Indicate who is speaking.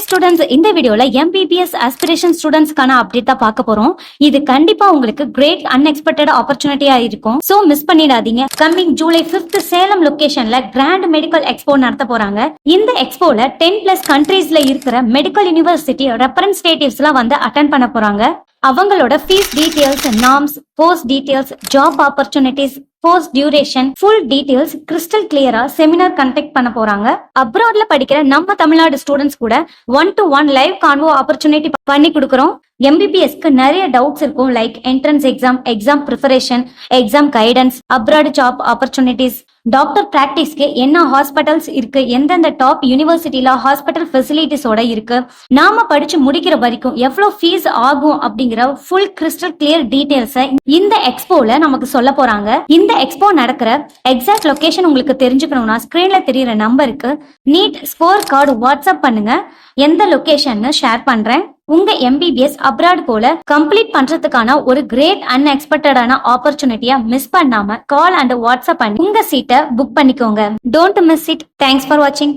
Speaker 1: Students, இந்த வீடியோல MBBS aspiration ஸ்டூடெண்ட்ஸ்க்கான update தான் பார்க்க போறோம். இது கண்டிப்பா உங்களுக்கு கிரேட் அன்எக்ஸ்பெக்டட் ஆப்பர்ச்சுனிட்டியா இருக்கும். சோ மிஸ் பண்ணிடாதீங்க. கம்மிங் ஜூலை 5th சேலம் லொகேஷன்ல கிராண்ட் மெடிக்கல் எக்ஸ்போ நடத்த போறாங்க. இந்த எக்ஸ்போல 10+ கண்ட்ரீஸ்ல இருக்கிற மெடிக்கல் யூனிவர்சிட்டி ரெப்ரசன்டேட்டிவ்ஸ் எல்லாம் வந்து அட்டென்ட் பண்ண போறாங்க. அவங்களோட fees details, norms, post details, job opportunities, post duration, full details crystal கிளியரா செமினார் கண்டக்ட் பண்ண போறாங்க. அப்ராட்ல படிக்கிற நம்ம தமிழ்நாடு ஸ்டூடெண்ட்ஸ் கூட 1-to-1 லைவ் கான்வோ ஆப்பர்ச்சுனிட்டி பண்ணி கொடுக்கறோம். MBBSக்கு நிறைய டவுட்ஸ் இருக்கும், like entrance exam preparation, exam guidance, abroad job opportunities, doctor பிராக்டிஸ்க்கு என்ன ஹாஸ்பிட்டல்ஸ் இருக்கு, எந்தெந்த டாப் யூனிவர்சிட்டியில ஹாஸ்பிட்டல் ஃபெசிலிட்டிஸோட இருக்கு, நாம படிச்சு முடிக்கிற வரைக்கும் எவ்வளவு ஃபீஸ் ஆகும் அப்படிங்கிற ஃபுல் கிறிஸ்டல் கிளியர் டீடைல்ஸை இந்த எக்ஸ்போல நமக்கு சொல்ல போறாங்க. இந்த எக்ஸ்போ நடக்கிற எக்ஸாக்ட் லொகேஷன் உங்களுக்கு தெரிஞ்சுக்கணும்னா ஸ்கிரீன்ல தெரியுற நம்பருக்கு நீட் ஸ்கோர் கார்டு வாட்ஸ்அப் பண்ணுங்க. எந்த லொகேஷன்னு ஷேர் பண்றேன். உங்க MBBS அப்ராட் போல கம்ப்ளீட் பண்றதுக்கான ஒரு கிரேட் அன்எக்ஸ்பெக்டடான ஆப்பர்ச்சுனிட்டியா மிஸ் பண்ணாம கால் அண்ட் வாட்ஸ்அப் பண்ணி உங்க சீட்டை புக் பண்ணிக்கோங்க. Don't miss it. Thanks for வாட்சிங்.